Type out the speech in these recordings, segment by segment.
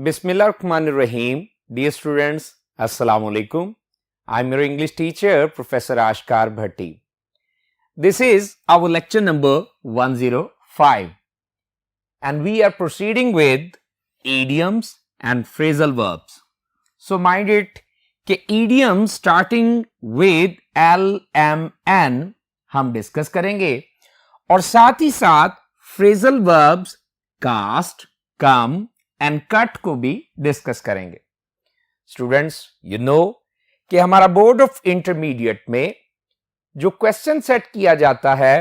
Bismillahirrahmanirrahim. Dear students, Assalamu alaikum. I'm your English teacher, Professor Ashkar Bhatti. This is our lecture number 105 and we are proceeding with idioms and phrasal verbs. So mind it कि idioms starting with L, M, N हम discuss करेंगे और साथ ही साथ phrasal verbs cast, come and cut को भी discuss करेंगे. Students, you know कि हमारा बोर्ड ऑफ इंटरमीडिएट में जो क्वेश्चन सेट किया जाता है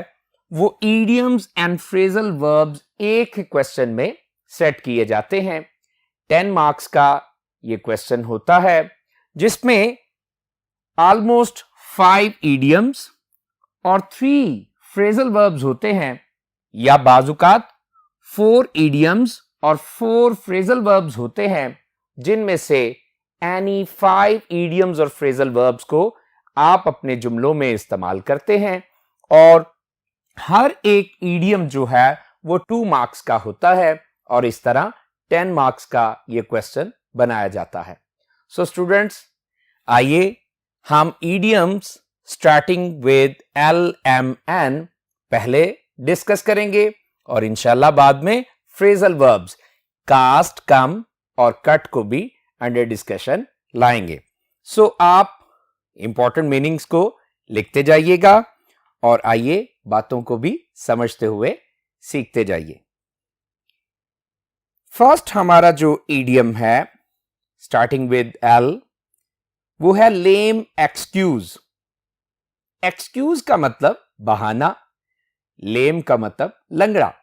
वो इडियम्स एंड फ्रेजल वर्ब्स एक ही क्वेश्चन में सेट किए जाते हैं. 10 मार्क्स का ये क्वेश्चन होता है जिसमें ऑलमोस्ट 5 इडियम्स और 3 फ्रेजल वर्ब्स होते हैं या बाजुकात 4 इडियम्स और 4 फ्रेजल वर्ब्स होते हैं जिनमें से एनी 5 इडियम्स और फ्रेजल वर्ब्स को आप अपने जुमलों में इस्तेमाल करते हैं और हर एक इडियम जो है वो 2 मार्क्स का होता है और इस तरह 10 मार्क्स का ये क्वेश्चन बनाया जाता है. सो स्टूडेंट्स, आइए हम idioms starting with L, M, N पहले डिस्कस करेंगे और इंशाल्लाह बाद में फ्रेजल वर्ब्स कास्ट, कम और कट को भी अंडर डिस्कशन लाएंगे. सो आप इंपॉर्टेंट मीनिंग्स को लिखते जाइएगा और आइए बातों को भी समझते हुए सीखते जाइए. फर्स्ट हमारा जो इडियम है स्टार्टिंग विद एल वो है लेम एक्सक्यूज. एक्सक्यूज का मतलब बहाना, लेम का मतलब लंगड़ा.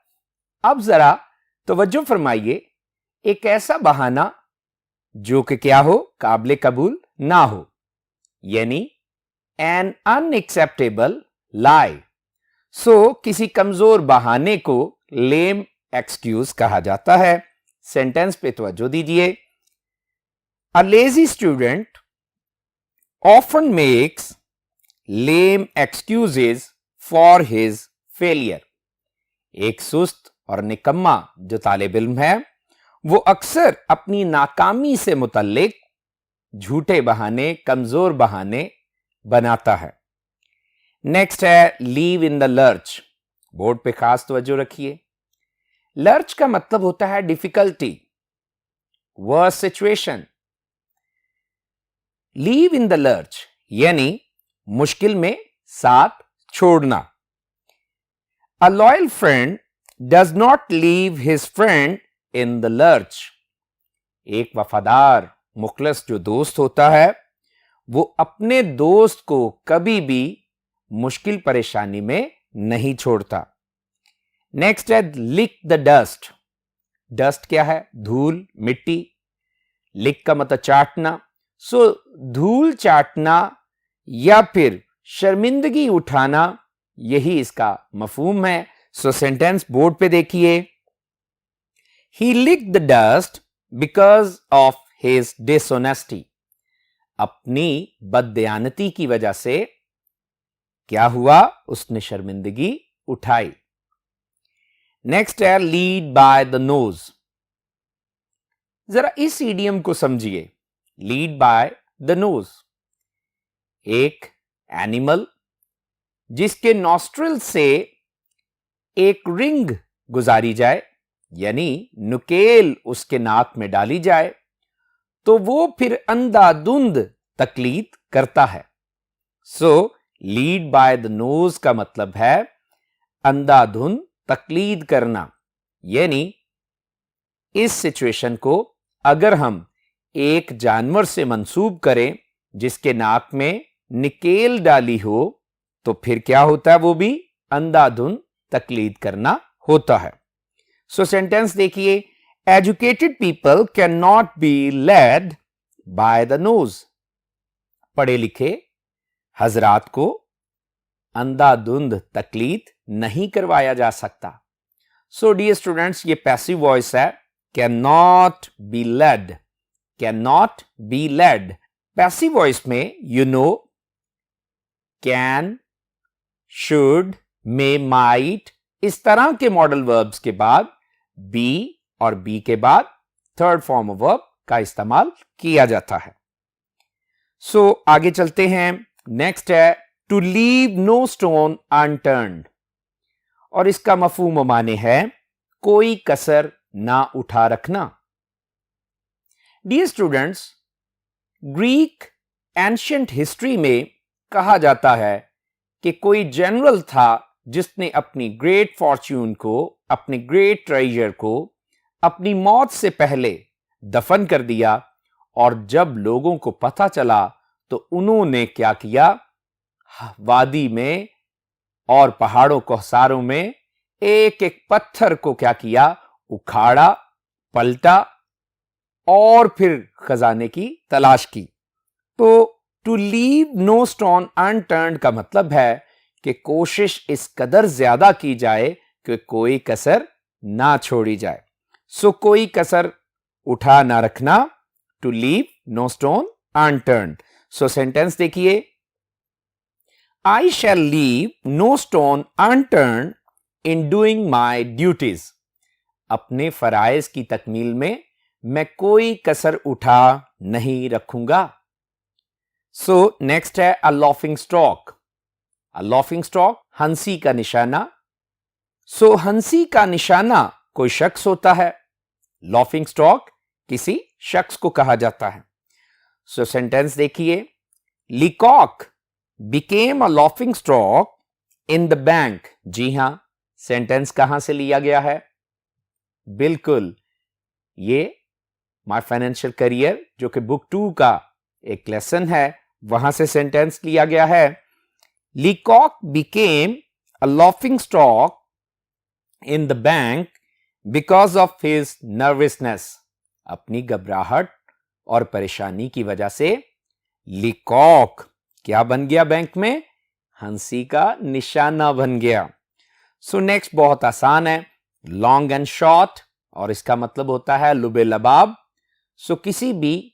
अब जरा तवज्जो फरमाइए, एक ऐसा बहाना जो कि क्या हो, काबिल कबूल ना हो, यानी एन अनएक्सेप्टेबल लाई. सो किसी कमजोर बहाने को लेम एक्सक्यूज कहा जाता है. सेंटेंस पे तवज्जो दीजिए. A lazy student often makes lame excuses for his failure. एक सुस्त और निकम्मा जो तालिब इल्म है वो अक्सर अपनी नाकामी से मुतल्लिक झूठे बहाने, कमजोर बहाने बनाता है. नेक्स्ट है leave in the lurch. Board पे खास तवज्जो रखिए. लर्च का मतलब होता है difficulty, verse situation. Leave in the lurch यानी मुश्किल में साथ छोड़ना. अ loyal friend does not leave his friend in the lurch. एक वफादार मुखलस जो दोस्त होता है वो अपने दोस्त को कभी भी मुश्किल परेशानी में नहीं छोड़ता. नेक्स्ट है लिक द डस्ट. डस्ट क्या है? धूल, मिट्टी. लिक का मतलब चाटना. सो धूल चाटना या फिर शर्मिंदगी उठाना, यही इसका मफहूम है. सो सेंटेंस बोर्ड पे देखिए. He licked the dust because of his dishonesty. अपनी बददयानती की वजह से क्या हुआ? उसने शर्मिंदगी उठाई. नेक्स्ट है लीड बाय द नोज. जरा इस इडियम को समझिए. लीड बाय द नोज, एक एनिमल जिसके नॉस्ट्रिल से एक रिंग गुजारी जाए यानी नुकेल उसके नाक में डाली जाए तो वो फिर अंधाधुंध तकलीद करता है. सो लीड बाय द नोज का मतलब है अंधाधुंध तकलीद करना. यानी इस सिचुएशन को अगर हम एक जानवर से मंसूब करें जिसके नाक में निकेल डाली हो तो फिर क्या होता है? वो भी अंधाधुंध तकलीद करना होता है. सो सेंटेंस देखिए. Educated people can not be led by the nose. पढ़े लिखे हजरात को अंधाधुंध तकलीद नहीं करवाया जा सकता. सो डियर स्टूडेंट्स, ये पैसिव वॉइस है. Can not be led, can not be led. Passive voice में you know can, should, may, might, इस तरह के मॉडल वर्ब्स के बाद बी और बी के बाद थर्ड फॉर्म ऑफ वर्ब का इस्तेमाल किया जाता है। सो आगे चलते हैं। नेक्स्ट है to leave no stone unturned, और इसका मफहूम माने है कोई कसर ना उठा रखना। Dear students, Greek ancient history में कहा जाता है कि कोई जनरल था जिसने अपनी ग्रेट फॉर्च्यून को, अपने ग्रेट ट्रेजर को अपनी मौत से पहले दफन कर दिया, और जब लोगों को पता चला तो उन्होंने क्या किया, वादी में और पहाड़ों कोहसारों में एक एक पत्थर को क्या किया, उखाड़ा, पलटा और फिर खजाने की तलाश की। तो to leave no stone unturned का मतलब है कि कोशिश इस कदर ज्यादा की जाए कि कोई कसर ना छोड़ी जाए। सो कोई कसर उठा ना रखना, to leave no stone unturned. So sentence देखिए, I shall leave no stone unturned in doing my duties. अपने फराइज की तकमील में मैं कोई कसर उठा नहीं रखूंगा। सो नेक्स्ट है अ लॉफिंग स्टॉक। अ लॉफिंग स्टॉक हंसी का निशाना। सो हंसी का निशाना कोई शख्स होता है, लॉफिंग स्टॉक किसी शख्स को कहा जाता है। सो सेंटेंस देखिए, Leacock became a laughing stock in the bank. जी हां, सेंटेंस कहां से लिया गया है? बिल्कुल, ये माय फाइनेंशियल करियर जो कि बुक 2 का एक लेसन है, वहां से सेंटेंस लिया गया है। लीकॉक became a laughing stock in the bank because of his nervousness. अपनी घबराहट और परेशानी की वजह से लीकॉक क्या बन गया? बैंक में हंसी का निशाना बन गया। सो नेक्स्ट बहुत आसान है, लॉन्ग एंड शॉर्ट, और इसका मतलब होता है लुबे लबाब। सो किसी भी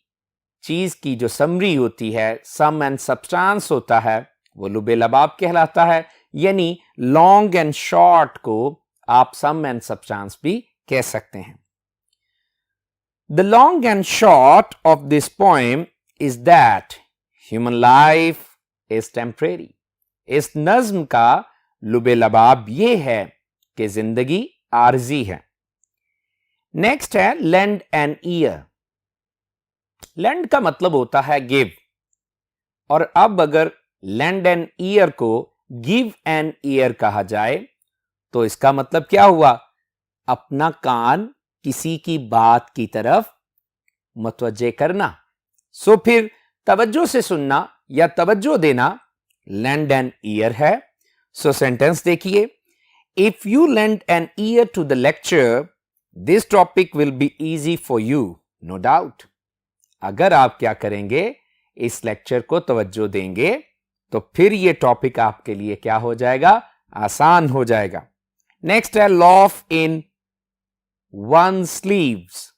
चीज की जो समरी होती है, सम एंड सब्सटेंस होता है, वो लुबे लबाब कहलाता है। यानी लॉन्ग एंड शॉर्ट को आप सम एंड सब्सटेंस भी कह सकते हैं। The long and short of this poem is that human life is temporary. इस नज्म का लुबे लबाब ये है कि जिंदगी आरजी है। नेक्स्ट है लेंड एन ईयर। लेंड का मतलब होता है गिव, और अब अगर लेंड एन ईयर को गिव एन ईयर कहा जाए तो इसका मतलब क्या हुआ? अपना कान किसी की बात की तरफ मुतवज्जे करना। सो फिर तवज्जो से सुनना या तवज्जो देना लेंड एन ईयर है। सो सेंटेंस देखिए, if you lend an ear to the lecture this topic will be easy for you, no doubt. अगर आप क्या करेंगे, इस लेक्चर को तवज्जो देंगे तो फिर ये टॉपिक आपके लिए क्या हो जाएगा? आसान हो जाएगा। नेक्स्ट है लॉफ इन वन स्लीव्स।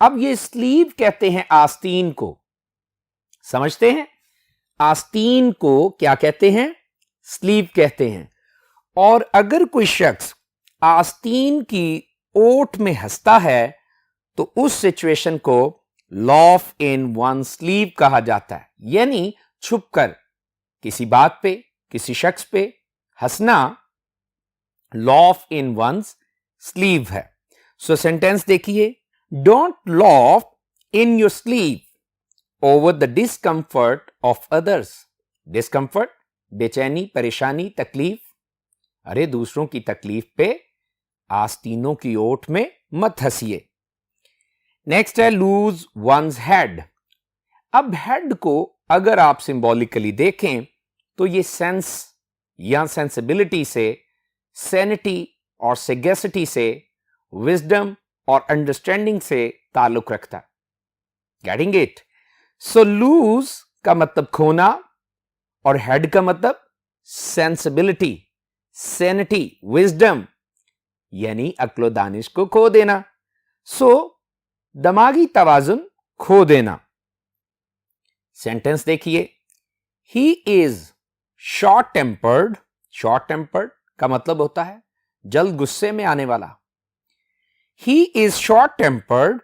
अब ये स्लीव कहते हैं आस्तीन को, समझते हैं? आस्तीन को क्या कहते हैं? स्लीव कहते हैं। और अगर कोई शख्स आस्तीन की ओट में हंसता है तो उस सिचुएशन को लॉफ इन वन स्लीव कहा जाता है। यानी छुपकर किसी बात पे, किसी शख्स पे हंसना लॉफ इन वन स्लीव है। सो सेंटेंस देखिए, don't loaf in your sleeve over the discomfort of others. Discomfort बेचैनी, परेशानी, तकलीफ। अरे दूसरों की तकलीफ पे आस्तीनों की ओट में मत हंसिए। नेक्स्ट है लूज वंस हेड। अब हेड को अगर आप सिंबॉलिकली देखें तो ये सेंस या सेंसिबिलिटी से, सैनिटी और सेगेसिटी से, विजडम और अंडरस्टैंडिंग से ताल्लुक रखता है। Getting it? सो लूज का मतलब खोना और हेड का मतलब सेंसिबिलिटी, सैनिटी, विजडम, यानी अक्लो दानिश को खो देना। सो दिमागी तवाजुन खो देना। सेंटेंस देखिए, he is short tempered. Short tempered का मतलब होता है जल्द गुस्से में आने वाला। He is short tempered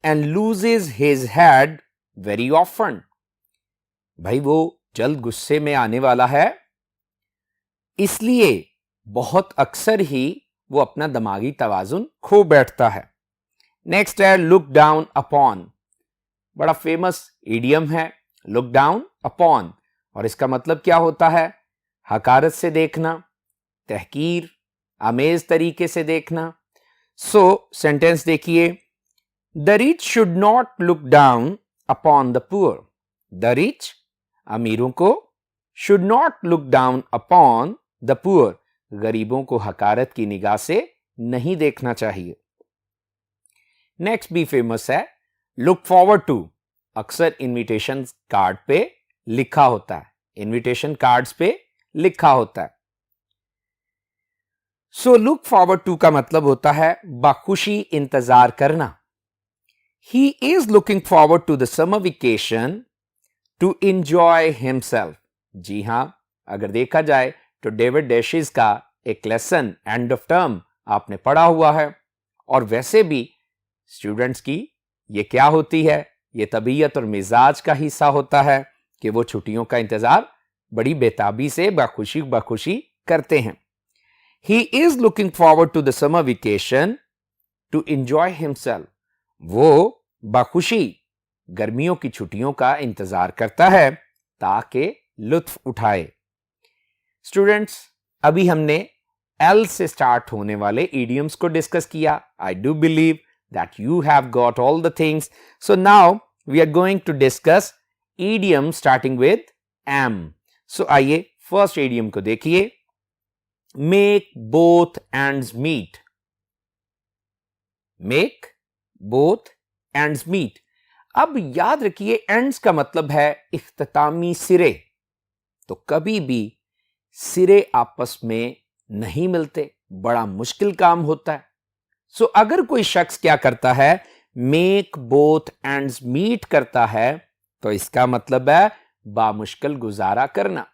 and loses his head very often. भाई वो जल्द गुस्से में आने वाला है, इसलिए बहुत अक्सर ही वो अपना दिमागी तवाजुन खो बैठता है. नेक्स्ट है लुक डाउन अपॉन. बड़ा फेमस इडियम है लुक डाउन अपॉन, और इसका मतलब क्या होता है? हकारत से देखना, तहकीर आमेज तरीके से देखना. सो सेंटेंस देखिए, the rich should not look down upon the poor. The rich अमीरों को, should not look down upon the poor गरीबों को हकारत की निगाह से नहीं देखना चाहिए. नेक्स्ट भी फेमस है लुक फॉरवर्ड टू. अक्सर इनविटेशन कार्ड पे लिखा होता है, इनविटेशन कार्ड्स पे लिखा होता है. सो लुक फॉरवर्ड टू का मतलब होता है बाखुशी इंतजार करना. He is looking forward to the summer vacation to enjoy himself. जी हां, अगर देखा जाए तो डेविड डैशिस का एक लेसन एंड ऑफ टर्म आपने पढ़ा हुआ है, और वैसे भी स्टूडेंट्स की ये क्या होती है, ये तबीयत और मिजाज का हिस्सा होता है कि वो छुट्टियों का इंतजार बड़ी बेताबी से बाखुशी करते हैं. He is looking forward to the summer vacation to enjoy himself. वो बाखुशी गर्मियों की छुट्टियों का इंतजार करता है ताकि लुत्फ उठाए. स्टूडेंट्स, अभी हमने एल से स्टार्ट होने वाले इडियम्स को डिस्कस किया. I do believe that you have got all the things. So now we are going to discuss idioms starting with am. So आइए फर्स्ट इडियम को देखिए. Make both ends meet. Make both ends meet. अब याद रखिए ends का मतलब है इख्तितामी सिरे. तो कभी भी सिरे आपस में नहीं मिलते, बड़ा मुश्किल काम होता है. सो अगर कोई शख्स क्या करता है, मेक बोथ एंड्स मीट करता है, तो इसका मतलब है बामुश्किल गुजारा करना.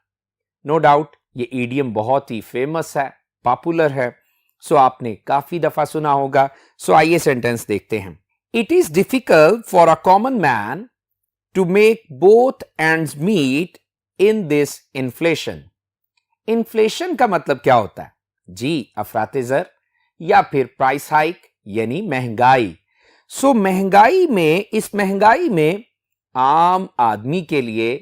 नो डाउट ये ईडियम बहुत ही फेमस है, पॉपुलर है, सो आपने काफी दफा सुना होगा. सो आइए सेंटेंस देखते हैं. It is difficult for a common man to make both ends meet in this inflation. Inflation का मतलब क्या होता है? जी, अफरातेज़र या फिर प्राइस हाइक यानी महंगाई. सो महंगाई में, इस महंगाई में आम आदमी के लिए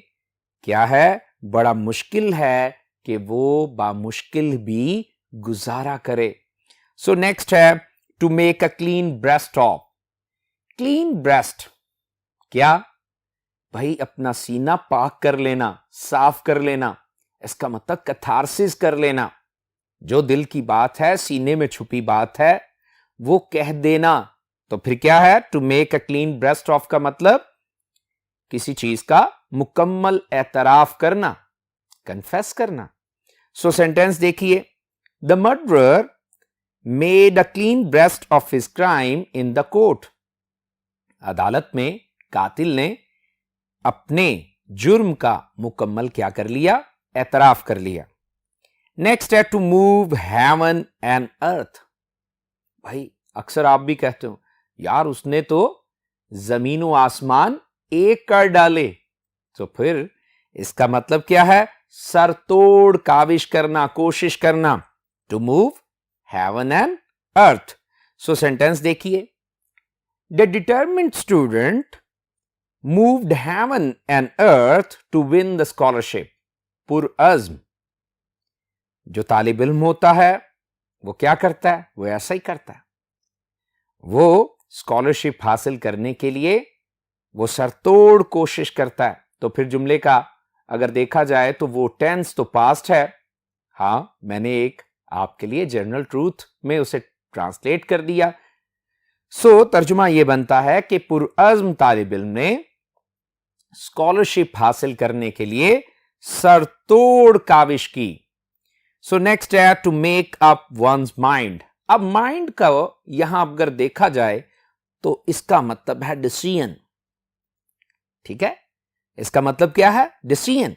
क्या है, बड़ा मुश्किल है कि वो बामुश्किल भी गुजारा करे. सो नेक्स्ट है to make a clean breast of. Clean breast क्या भाई? अपना सीना पाक कर लेना, साफ कर लेना. इसका मतलब कैथारसिस कर लेना. जो दिल की बात है, सीने में छुपी बात है, वो कह देना. तो फिर क्या है? To make a clean breast of का मतलब किसी चीज का मुकम्मल एतराफ करना, कन्फेस करना. सो सेंटेंस देखिए. The murderer made a clean breast of his crime in the court. अदालत में कातिल ने अपने जुर्म का मुकम्मल क्या कर लिया? एतराफ कर लिया. नेक्स्ट है to move heaven and earth. भाई अक्सर आप भी कहते हो यार उसने तो जमीन व आसमान एक कर डाले. तो फिर इसका मतलब क्या है? सरतोड़ काविश करना, कोशिश करना. To move heaven and earth. So sentence देखिए. The determined student moved heaven and earth to win the scholarship. पुरअज़्म. जो तालिब इल्म होता है वो क्या करता है? वो ऐसा ही करता है. वो स्कॉलरशिप हासिल करने के लिए वो सरतोड़ कोशिश करता है. तो फिर जुमले का अगर देखा जाए तो वो टेंस तो पास्ट है. हां, मैंने एक आपके लिए जनरल ट्रूथ में उसे ट्रांसलेट कर दिया. सो तर्जुमा ये बनता है कि पुरअज़्म तालिब इल्म ने स्कॉलरशिप हासिल करने के लिए सरतोड़ काविश की. सो नेक्स्ट है to make up one's mind. अब माइंड का यहां अगर देखा जाए तो इसका मतलब है डिसीजन. ठीक है, इसका मतलब क्या है? डिसीजन.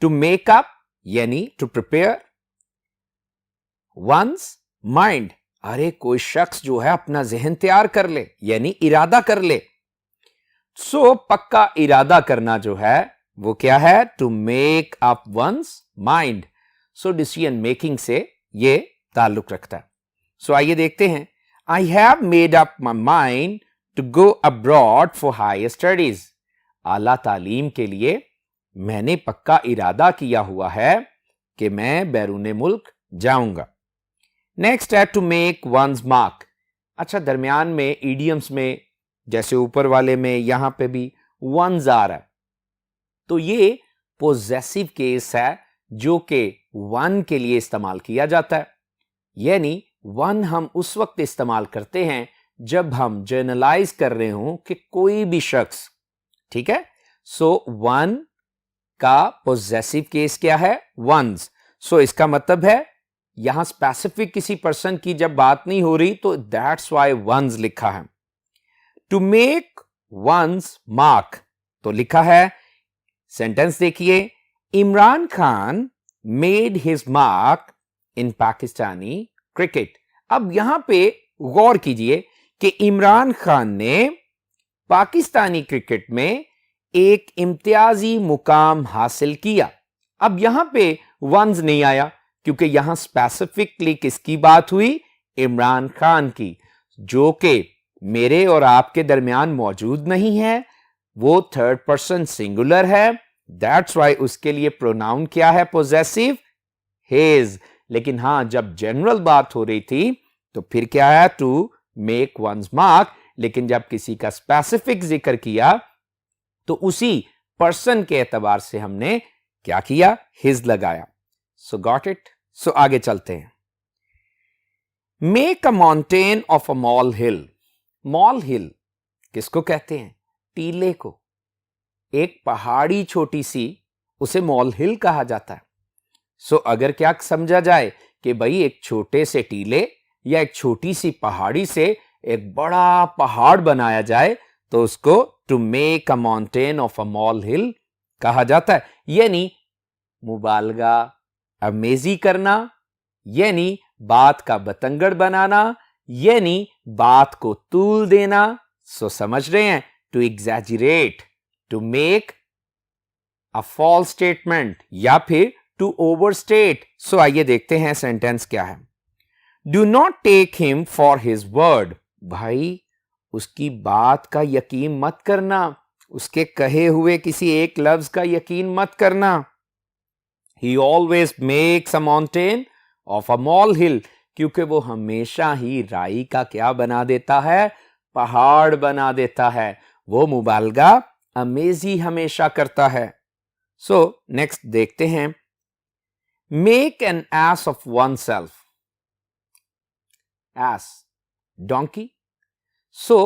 टू मेक अप यानी टू प्रिपेयर वंस माइंड, अरे कोई शख्स जो है अपना जहन तैयार कर ले, यानी इरादा कर ले। सो पक्का इरादा करना जो है वो क्या है? To make up one's mind. So decision making से ये ताल्लुक रखता है। सो आइए देखते हैं। I have made up my mind to go abroad for higher studies. आला तालीम के लिए मैंने पक्का इरादा किया हुआ है कि मैं बैरूने मुल्क जाऊंगा। नेक्स्ट है टू मेक वंस मार्क। अच्छा, दरमियान में इडियम्स में जैसे ऊपर वाले में यहां पे भी वंस आ रहा है, तो ये पोजेसिव केस है जो कि वन के लिए इस्तेमाल किया जाता है। यानी वन हम उस वक्त इस्तेमाल करते हैं जब हम जनरलाइज कर रहे हो कि कोई भी शख्स, ठीक है। सो वन का पोजेसिव केस क्या है? वंस। सो इसका मतलब है यहां स्पेसिफिक किसी पर्सन की जब बात नहीं हो रही तो दैट्स वाई वंस लिखा है। टू मेक वंस मार्क तो लिखा है, सेंटेंस देखिए, Imran Khan made his mark in Pakistani cricket. अब यहां पे गौर कीजिए कि इमरान खान ने पाकिस्तानी क्रिकेट में एक इम्तियाजी मुकाम हासिल किया। अब यहां पे वंस नहीं आया क्योंकि यहां स्पेसिफिकली किसकी बात हुई? इमरान खान की, जो कि मेरे और आपके दरमियान मौजूद नहीं है। वो थर्ड पर्सन सिंगुलर है, दैट्स वाई उसके लिए प्रोनाउन क्या है? Possessive, his. लेकिन हां, जब जनरल बात हो रही थी तो फिर क्या है? To make one's mark. लेकिन जब किसी का स्पेसिफिक जिक्र किया तो उसी पर्सन के एतबार से हमने क्या किया? हिज लगाया। सो गॉट इट। सो आगे चलते हैं। Make a mountain of a molehill. Molehill किसको कहते हैं? टीले को। एक पहाड़ी छोटी सी, उसे मॉल हिल कहा जाता है। सो अगर क्या समझा जाए कि भाई एक छोटे से टीले या एक छोटी सी पहाड़ी से एक बड़ा पहाड़ बनाया जाए तो उसको to make a mountain of a molehill कहा जाता है। यानी मुबालगा, अमेजी करना, यानी बात का बतंगड़ बनाना, यानी बात को तूल देना। सो समझ रहे हैं? To exaggerate, to make a false statement या फिर टू ओवरस्टेट। सो आइए देखते हैं सेंटेंस क्या है। Do not take him for his word. भाई उसकी बात का यकीन मत करना, उसके कहे हुए किसी एक लफ्ज का यकीन मत करना। He always makes a mountain of a molehill, क्योंकि वो हमेशा ही राई का क्या बना देता है? पहाड़ बना देता है। वो मुबालगा अमेजी हमेशा करता है। सो नेक्स्ट देखते हैं। Make an ass of oneself. Ass, donkey. So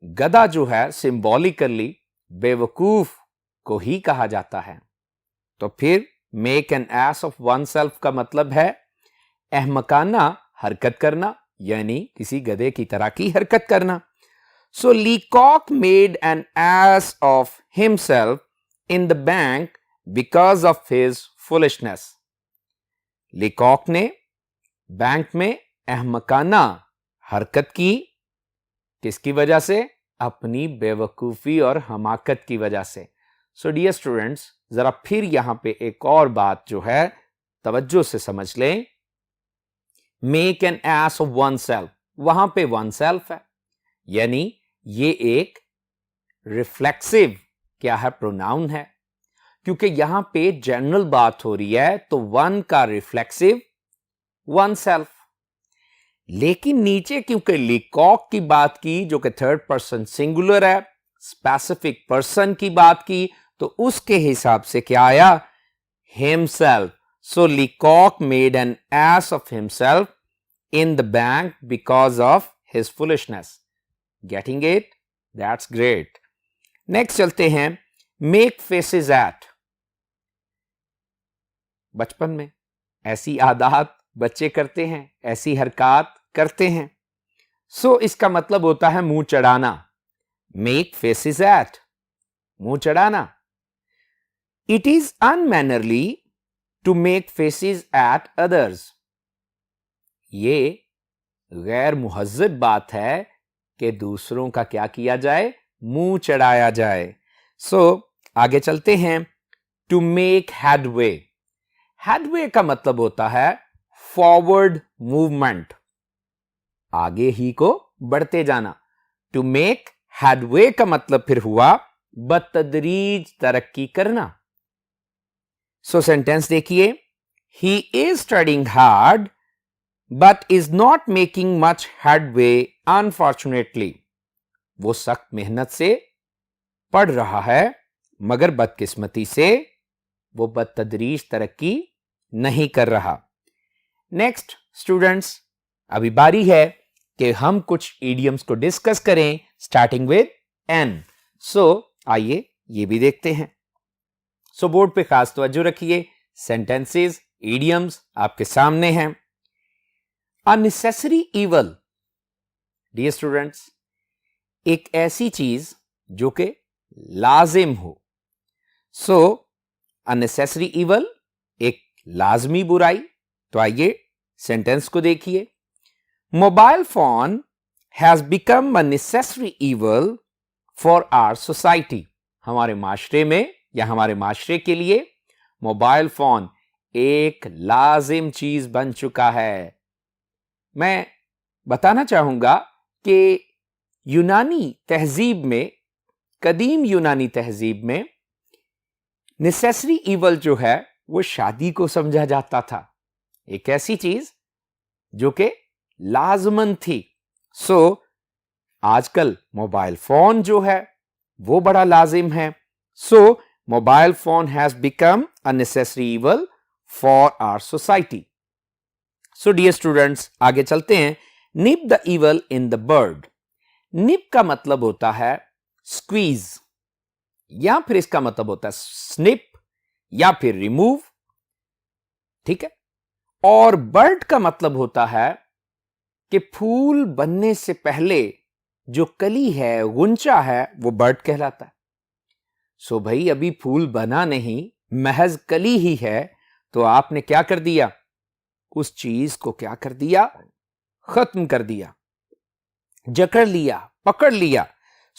गधा जो है सिंबॉलिकली बेवकूफ को ही कहा जाता है। तो फिर make an ass of one self का मतलब है अहमकाना हरकत करना, यानी किसी गधे की तरह की हरकत करना। So Leacock made an ass of himself in the bank because of his foolishness. Leacock ने बैंक में अहमकाना हरकत की, किसकी वजह से? अपनी बेवकूफी और हमाकत की वजह से। सो डियर स्टूडेंट्स, जरा फिर यहां पे एक और बात जो है तवज्जो से समझ लें। Make an ass of one self, वहां पे वन सेल्फ है, यानी ये एक रिफ्लेक्सिव क्या है? प्रोनाउन है, क्योंकि यहां पे जनरल बात हो रही है तो वन का रिफ्लेक्सिव वन सेल्फ। लेकिन नीचे क्योंकि लीकॉक की बात की जो कि थर्ड पर्सन सिंगुलर है, स्पेसिफिक पर्सन की बात की, तो उसके हिसाब से क्या आया? Himself. So Leacock made an ass of himself in the bank because of his foolishness. Getting it? That's great. Next चलते हैं। Make faces at. बचपन में ऐसी आदत बच्चे करते हैं, ऐसी हरकत करते हैं। सो इसका मतलब होता है मुंह चढ़ाना। मेक फेसेस एट, मुंह चढ़ाना। It is unmannerly to make faces at others. ये गैर मुहज्जब बात है कि दूसरों का क्या किया जाए, मुंह चढ़ाया जाए। सो आगे चलते हैं। To make headway. हेडवे का मतलब होता है फॉरवर्ड मूवमेंट, आगे ही को बढ़ते जाना। टू मेक हेडवे का मतलब फिर हुआ बतदरीज तरक्की करना। सो सेंटेंस देखिए, he is studying hard but is not making much headway unfortunately. वो सख्त मेहनत से पढ़ रहा है मगर बदकिस्मती से वो बतदरीज तरक्की नहीं कर रहा। नेक्स्ट स्टूडेंट्स, अभी बारी है कि हम कुछ इडियम्स को डिस्कस करें स्टार्टिंग विद एन। सो आइए ये भी देखते हैं। सो बोर्ड पे खास तवज्जो रखिए, सेंटेंसेस, इडियम्स आपके सामने हैं। अननेसेसरी इवल, डियर स्टूडेंट्स, एक ऐसी चीज जो कि लाजिम हो। सो अननेसेसरी इवल एक लाजमी बुराई। तो आइए सेंटेंस को देखिए। Mobile phone has become a necessary evil for our society. हमारे माशरे में या हमारे माशरे के लिए मोबाइल फोन एक लाजिम चीज बन चुका है। मैं बताना चाहूंगा कि यूनानी तहजीब में, कदीम यूनानी तहजीब में नेसेसरी इवल जो है वो शादी को समझा जाता था, एक ऐसी चीज जो कि लाजमन थी। सो आजकल मोबाइल फोन जो है वो बड़ा लाजिम है। So mobile phone has become a necessary evil for our society. So dear students, आगे चलते हैं। Nip the evil in the bird. Nip का मतलब होता है स्क्वीज, या फिर इसका मतलब होता है स्निप या फिर रिमूव, ठीक है। और बर्ड का मतलब होता है कि फूल बनने से पहले जो कली है, गुंचा है, वो बर्ड कहलाता है। सो भाई अभी फूल बना नहीं, महज कली ही है, तो आपने क्या कर दिया, उस चीज को क्या कर दिया, खत्म कर दिया, जकड़ लिया, पकड़ लिया।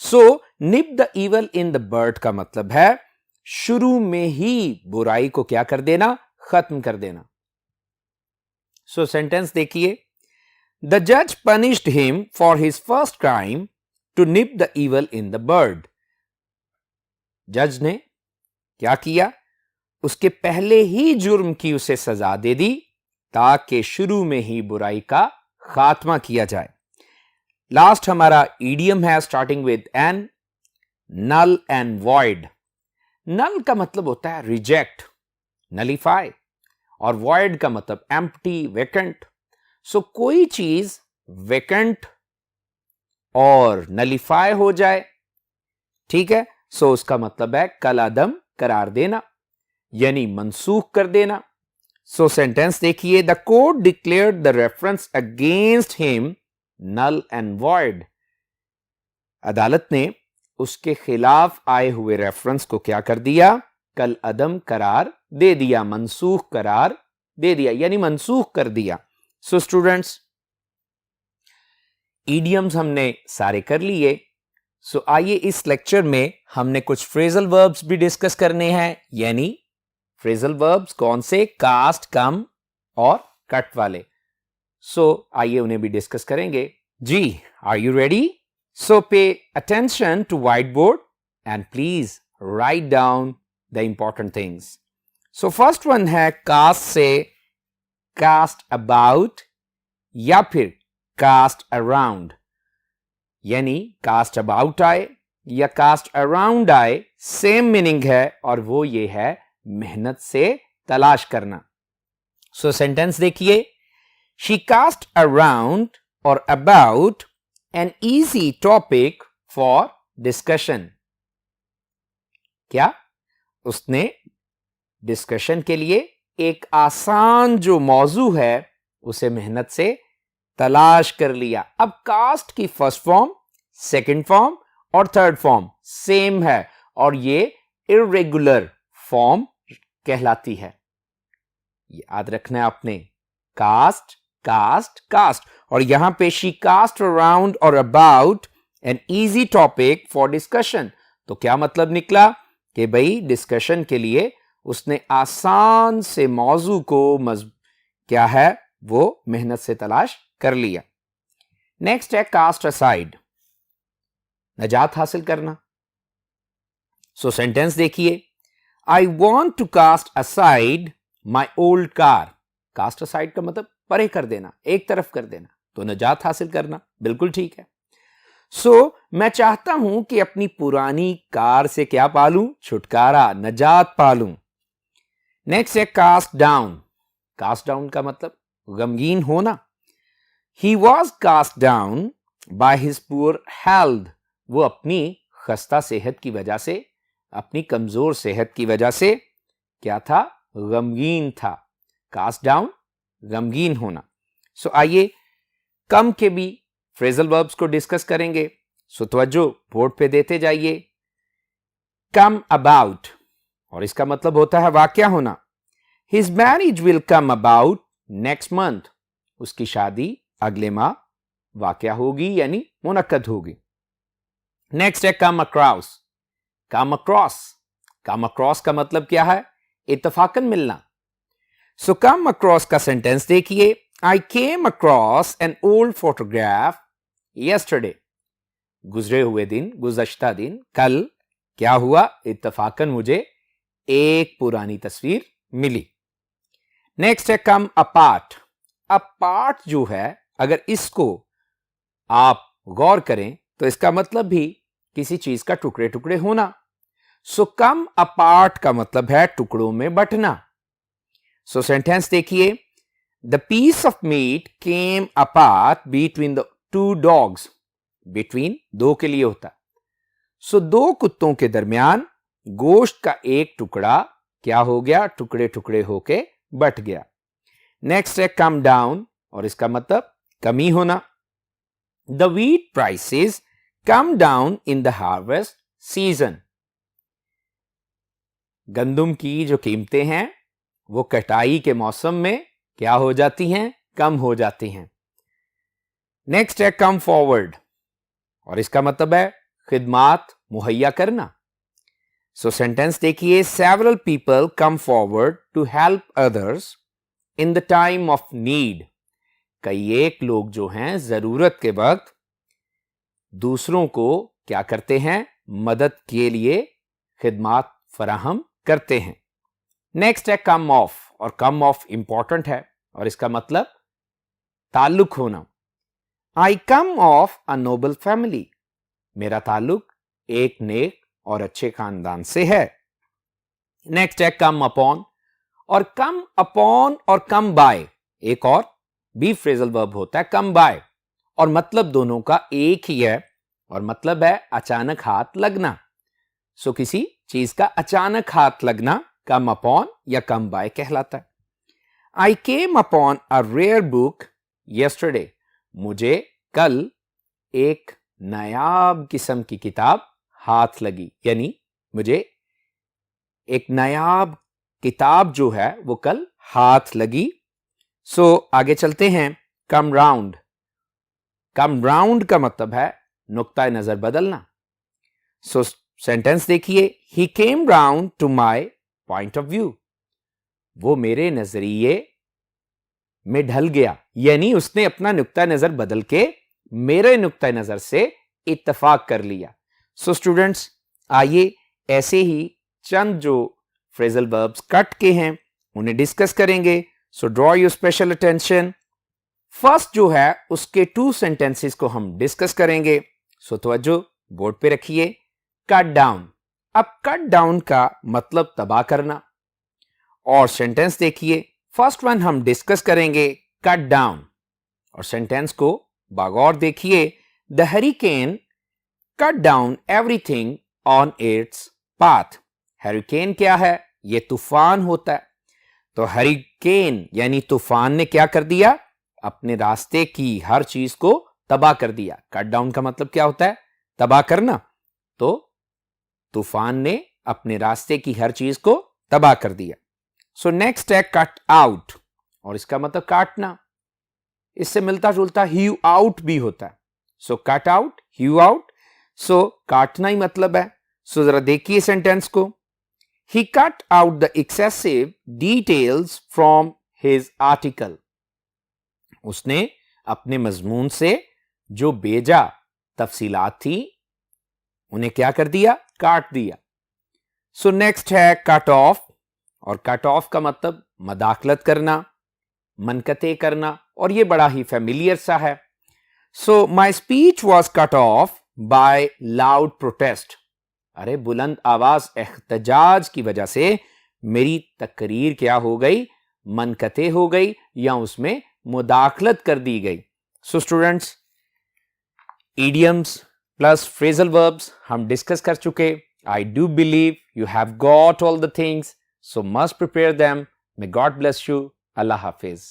So nip the evil in the bird का मतलब है शुरू में ही बुराई को क्या कर देना, खत्म कर देना। सो सेंटेंस देखिए। द जज punished him for his first crime to nip the evil in the bird. जज ने क्या किया, उसके पहले ही जुर्म की उसे सजा दे दी ताकि शुरू में ही बुराई का खात्मा किया जाए। लास्ट हमारा इडियम है starting with N, null and void. Null का मतलब होता है रिजेक्ट, नलीफाई, और वॉइड का मतलब एम्प्टी, वेकेंट। सो कोई चीज वेकेंट और नलीफाई हो जाए, ठीक है, सो उसका मतलब है कल अदम करार देना, यानी मनसूख कर देना। सो सेंटेंस देखिए। The court declared the reference against him null and void. अदालत ने उसके खिलाफ आए हुए रेफरेंस को क्या कर दिया, कल अदम करार दे दिया, मनसूख करार दे दिया, यानी मनसूख कर दिया। सो स्टूडेंट्स, इडियम्स हमने सारे कर लिए। सो आइए इस लेक्चर में हमने कुछ फ्रेजल वर्ब्स भी डिस्कस करने हैं, यानी फ्रेजल वर्ब्स कौन से, कास्ट, कम और कट वाले। सो आइए उन्हें भी डिस्कस करेंगे। जी, are you ready? So pay attention to whiteboard and please write down the important things. So first one है कास्ट से कास्ट अबाउट या फिर कास्ट अराउंड, यानी कास्ट अबाउट आए या कास्ट अराउंड आए, सेम मीनिंग है और वो ये है मेहनत से तलाश करना। सो सेंटेंस देखिए। शी कास्ट अराउंड और about an easy topic for discussion. क्या उसने डिस्कशन के लिए एक आसान जो मौजू है उसे मेहनत से तलाश कर लिया। अब कास्ट की फर्स्ट फॉर्म, सेकंड फॉर्म और थर्ड फॉर्म सेम है और ये इर्रेगुलर फॉर्म कहलाती है। ये याद रखना है आपने, कास्ट, कास्ट और यहां पे शी कास्ट अराउंड और about an easy topic for discussion. तो क्या मतलब निकला कि भाई डिस्कशन के लिए उसने आसान से मौजू को क्या है वो मेहनत से तलाश कर लिया। नेक्स्ट है कास्ट असाइड, नजात हासिल करना। सो सेंटेंस देखिए, I want to cast aside my old car. Cast aside का मतलब परे कर देना, एक तरफ कर देना, तो नजात हासिल करना, बिल्कुल ठीक है। मैं चाहता हूं कि अपनी पुरानी कार से क्या पालूं, छुटकारा, नजात पालूं। नेक्स्ट है कास्ट डाउन। कास्ट डाउन का मतलब गमगीन होना। He was cast down by his poor health. वो अपनी खस्ता सेहत की वजह से, अपनी कमजोर सेहत की वजह से क्या था, गमगीन था। कास्ट डाउन, गमगीन होना। आइए कम के भी फ्रेजल वर्ब्स को डिस्कस करेंगे। तवज्जो बोर्ड पे देते जाइए। कम अबाउट, और इसका मतलब होता है वाकया होना। His marriage will come about next month. उसकी शादी अगले माह वाकया होगी यानी मुनक्कद होगी। नेक्स्ट है come across. Come across, come across का मतलब क्या है, इत्तफाकन मिलना। कम अक्रॉस का सेंटेंस देखिए, I came across an old photograph yesterday. गुजरे हुए दिन, गुज़श्ता दिन, कल क्या हुआ, इत्तफाकन मुझे एक पुरानी तस्वीर मिली। नेक्स्ट है कम अपार्ट। अपार्ट जो है, अगर इसको आप गौर करें तो इसका मतलब भी किसी चीज का टुकड़े टुकड़े होना। कम अपार्ट का मतलब है टुकड़ों में बंटना। सेंटेंस देखिए, the piece of meat came apart between the two dogs. Between दो के लिए होता। दो कुत्तों के दरमियान गोश्त का एक टुकड़ा क्या हो गया, टुकड़े टुकड़े होके बट गया। नेक्स्ट है कम डाउन, और इसका मतलब कमी होना। The wheat prices come down in the harvest season. गंदुम की जो कीमतें हैं वो कटाई के मौसम में क्या हो जाती हैं, कम हो जाती हैं। नेक्स्ट है कम फॉरवर्ड, और इसका मतलब है खिदमात मुहैया करना। सेंटेंस देखिए, several people come forward to help others in the time of need. कई एक लोग जो हैं जरूरत के वक्त दूसरों को क्या करते हैं, मदद के लिए खिदमात फराहम करते हैं। नेक्स्ट है कम ऑफ, और कम ऑफ इंपॉर्टेंट है, और इसका मतलब ताल्लुक होना। आई कम ऑफ अ नोबल फैमिली। मेरा ताल्लुक एक नेक और अच्छे खानदान से है। नेक्स्ट है कम अपॉन, और कम अपॉन और कम बाय एक और भी फ्रेजल वर्ब होता है, कम बाय, और मतलब दोनों का एक ही है, और मतलब है अचानक हाथ लगना। किसी चीज का अचानक हाथ लगना कम अपॉन या कम बाय कहलाता है। I came upon a rare book yesterday. मुझे कल एक नायाब किस्म की किताब हाथ लगी, यानी मुझे एक नायाब किताब जो है वो कल हाथ लगी। आगे चलते हैं, कम राउंड। कम राउंड का मतलब है नुक्ता नजर बदलना। सेंटेंस देखिए, he came round to my point of view. वो मेरे नजरिए में ढल गया, यानी उसने अपना नुक्ता नजर बदल के मेरे नुक्ता नजर से इत्तेफाक कर लिया। स्टूडेंट्स, आइए ऐसे ही चंद जो फ्रेजल वर्ब्स कट के हैं उन्हें डिस्कस करेंगे। Draw your special attention. First जो है उसके 2 सेंटेंसेस को हम डिस्कस करेंगे। तवज्जो बोर्ड पे रखिए। Cut down. अब कट डाउन का मतलब तबाह करना, और सेंटेंस देखिए, फर्स्ट वन हम डिस्कस करेंगे कट डाउन, और सेंटेंस को बागौर देखिए। The hurricane cut down everything on its path. Hurricane क्या है, ये तूफान होता है। तो हरिकेन यानी तूफान ने क्या कर दिया, अपने रास्ते की हर चीज को तबाह कर दिया। कट डाउन का मतलब क्या होता है, तबाह करना। तो तूफान ने अपने रास्ते की हर चीज को तबाह कर दिया। नेक्स्ट है कट आउट, और इसका मतलब काटना। इससे मिलता जुलता ह्यू आउट भी होता है. सो कट आउट, ह्यू आउट. सो काटना ही मतलब है. सो जरा देखिए सेंटेंस को. He cut out the excessive details from his article. उसने अपने मजमून से जो बेजा तफसीलात थी उन्हें क्या कर दिया, काट दिया. सो नेक्स्ट है कट ऑफ. और कट ऑफ का मतलब मदाखलत करना, मनकते करना, और ये बड़ा ही फेमिलियर सा है. So my speech was cut off by loud protest. अरे बुलंद आवाज एहतजाज की वजह से मेरी तकरीर क्या हो गई, मनकते हो गई या उसमें मुदाखलत कर दी गई. So students, idioms plus phrasal verbs हम डिस्कस कर चुके. I do believe you have got all the things, so must prepare them. May God bless you. Allah Hafiz.